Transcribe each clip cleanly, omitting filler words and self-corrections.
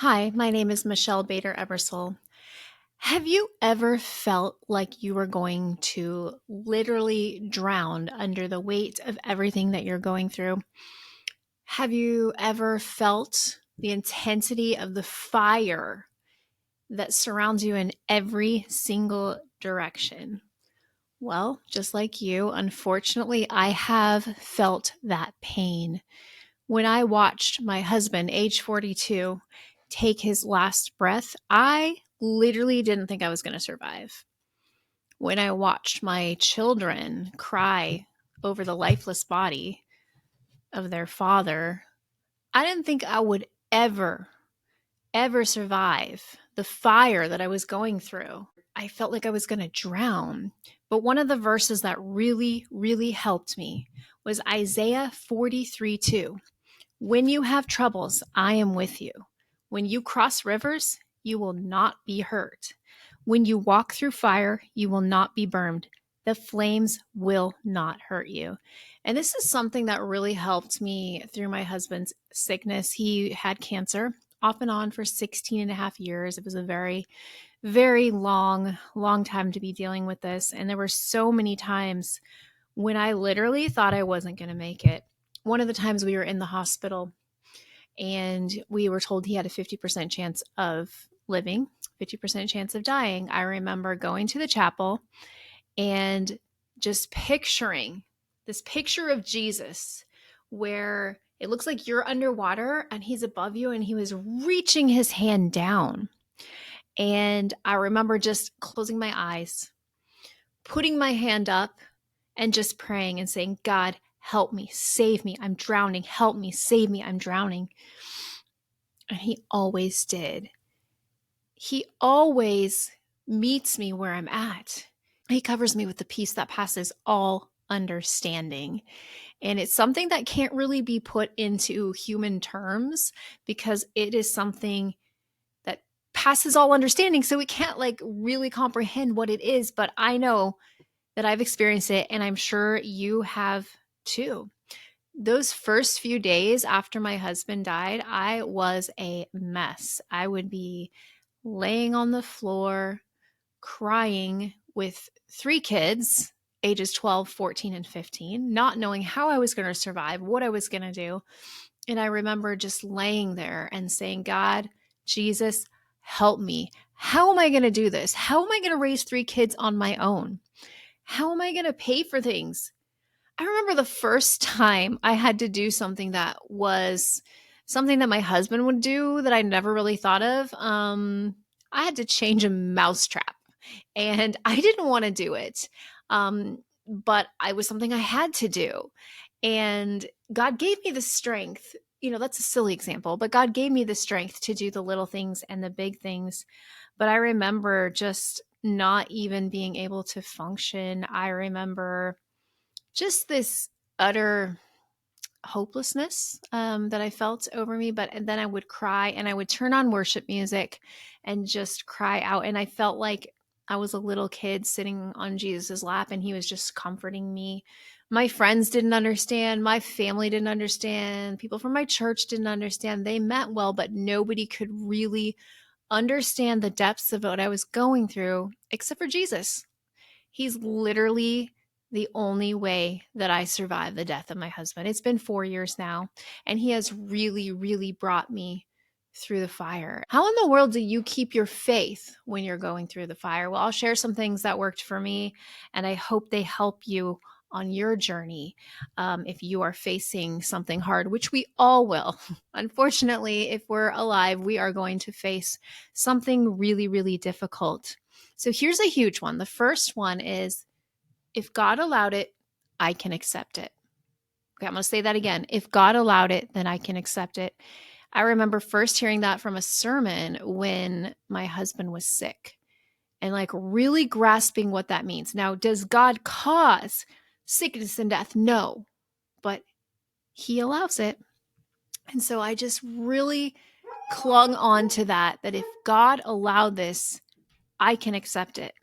Hi, my name is Michelle Bader Ebersole. Have you ever felt like you were going to literally drown under the weight of everything that you're going through? Have you ever felt the intensity of the fire that surrounds you in every single direction? Well, just like you, unfortunately, I have felt that pain. When I watched my husband, age 42, take his last breath, I literally didn't think I was going to survive. When I watched my children cry over the lifeless body of their father, I didn't think I would ever survive the fire that I was going through. I felt like I was going to drown. But one of the verses that really helped me was Isaiah 43:2. When you have troubles, I am with you. When you cross rivers, you will not be hurt. When you walk through fire, you will not be burned. The flames will not hurt you. And this is something that really helped me through my husband's sickness. He had cancer off and on for 16 and a half years. It was a very long time to be dealing with this. And there were so many times when I literally thought I wasn't going to make it. One of the times we were in the hospital and we were told he had a 50% chance of living, 50% chance of dying. I remember going to the chapel and just picturing this picture of Jesus where it looks like you're underwater and he's above you and he was reaching his hand down. And I remember just closing my eyes, putting my hand up, and just praying and saying, God, help me, save me, I'm drowning. Help me, save me, I'm drowning. And he always did. He always meets me where I'm at. He covers me with the peace that passes all understanding. And it's something that can't really be put into human terms because it is something that passes all understanding. So we can't really comprehend what it is. But I know that I've experienced it, and I'm sure you have too. Those first few days after my husband died, I was a mess. I would be laying on the floor, crying with three kids, ages 12, 14, and 15, not knowing how I was going to survive, what I was going to do. And I remember just laying there and saying, God, Jesus, help me. How am I going to do this? How am I going to raise three kids on my own? How am I going to pay for things? I remember the first time I had to do something that was something that my husband would do that I never really thought of. I had to change a mousetrap, and I didn't want to do it. But it was something I had to do. And God gave me the strength. That's a silly example, but God gave me the strength to do the little things and the big things. But I remember just not even being able to function. I remember just this utter hopelessness that I felt over me. But and then I would cry and I would turn on worship music and just cry out. And I felt like I was a little kid sitting on Jesus's lap and he was just comforting me. My friends didn't understand. My family didn't understand. People from my church didn't understand. They meant well, but nobody could really understand the depths of what I was going through except for Jesus. He's literally the only way that I survived the death of my husband. It's been 4 years now, and he has really brought me through the fire. How in the world do you keep your faith when you're going through the fire? Well, I'll share some things that worked for me, and I hope they help you on your journey if you are facing something hard, which we all will. Unfortunately, if we're alive, we are going to face something really difficult. So here's a huge one. The first one is if God allowed it, I can accept it. Okay, I'm going to say that again. If God allowed it, then I can accept it. I remember first hearing that from a sermon when my husband was sick and really grasping what that means. Now, does God cause sickness and death? No, but he allows it. And so I just really clung on to that if God allowed this, I can accept it.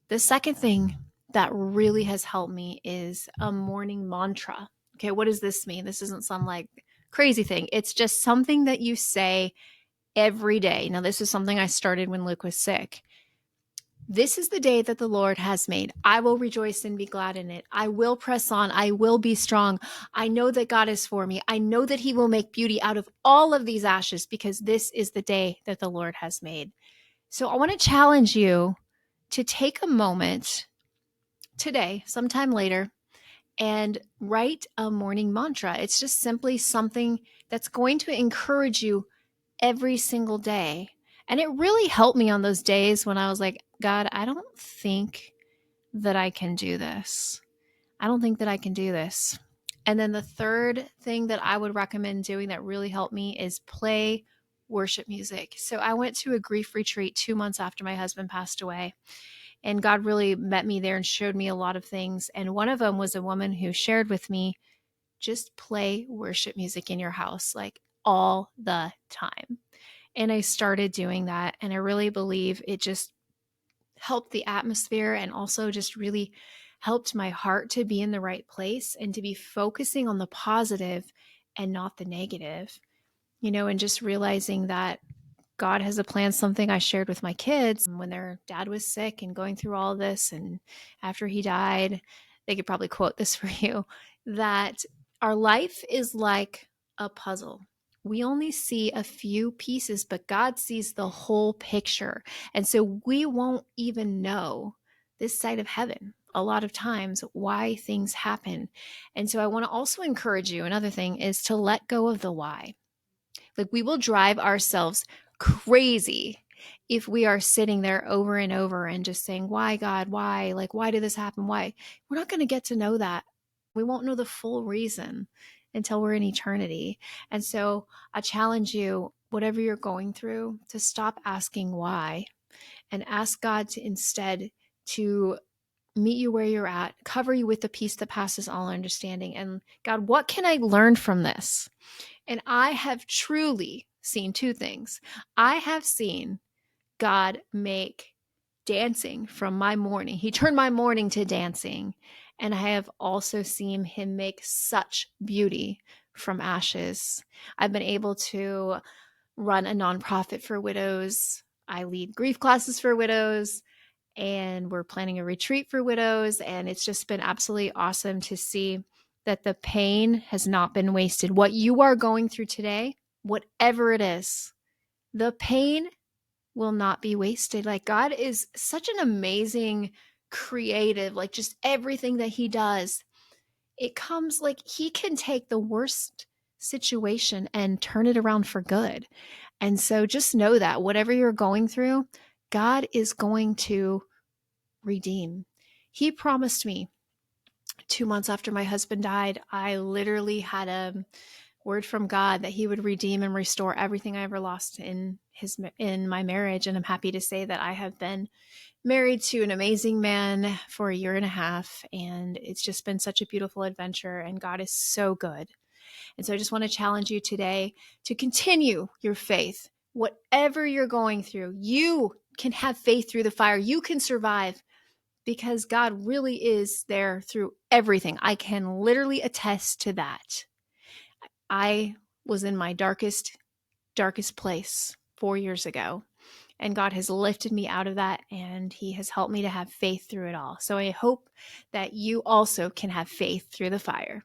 The second thing that really has helped me is a morning mantra. Okay, what does this mean? This isn't some crazy thing. It's just something that you say every day. Now, this is something I started when Luke was sick. This is the day that the Lord has made. I will rejoice and be glad in it. I will press on. I will be strong. I know that God is for me. I know that he will make beauty out of all of these ashes because this is the day that the Lord has made. So I want to challenge you to take a moment today, sometime later, and write a morning mantra. It's just simply something that's going to encourage you every single day. And it really helped me on those days when I was like, God, I don't think that I can do this. I don't think that I can do this. And then the third thing that I would recommend doing that really helped me is play worship music. So I went to a grief retreat 2 months after my husband passed away. And God really met me there and showed me a lot of things. And one of them was a woman who shared with me, just play worship music in your house, like all the time. And I started doing that. And I really believe it just helped the atmosphere and also just really helped my heart to be in the right place and to be focusing on the positive and not the negative, and just realizing that God has a plan, something I shared with my kids when their dad was sick and going through all this. And after he died, they could probably quote this for you, that our life is like a puzzle. We only see a few pieces, but God sees the whole picture. And so we won't even know this side of heaven a lot of times why things happen. And so I want to also encourage you, another thing is to let go of the why. Like, we will drive ourselves crazy if we are sitting there over and over and just saying, why, God, why? Like, why did this happen? Why? We're not going to get to know that. We won't know the full reason until we're in eternity. And so I challenge you, whatever you're going through, to stop asking why and ask God to instead to meet you where you're at, cover you with the peace that passes all understanding. And God, what can I learn from this? And I have truly seen two things. I have seen God make dancing from my mourning. He turned my mourning to dancing. And I have also seen him make such beauty from ashes. I've been able to run a nonprofit for widows. I lead grief classes for widows, and we're planning a retreat for widows. And it's just been absolutely awesome to see that the pain has not been wasted. What you are going through today, whatever it is, the pain will not be wasted. Like, God is such an amazing creative, like just everything that he does. It comes like he can take the worst situation and turn it around for good. And so just know that whatever you're going through, God is going to redeem. He promised me 2 months after my husband died, I literally had a word from God that he would redeem and restore everything I ever lost in my marriage. And I'm happy to say that I have been married to an amazing man for a year and a half. And it's just been such a beautiful adventure. And God is so good. And so I just want to challenge you today to continue your faith. Whatever you're going through, you can have faith through the fire. You can survive because God really is there through everything. I can literally attest to that. I was in my darkest place 4 years ago, and God has lifted me out of that, and he has helped me to have faith through it all. So I hope that you also can have faith through the fire.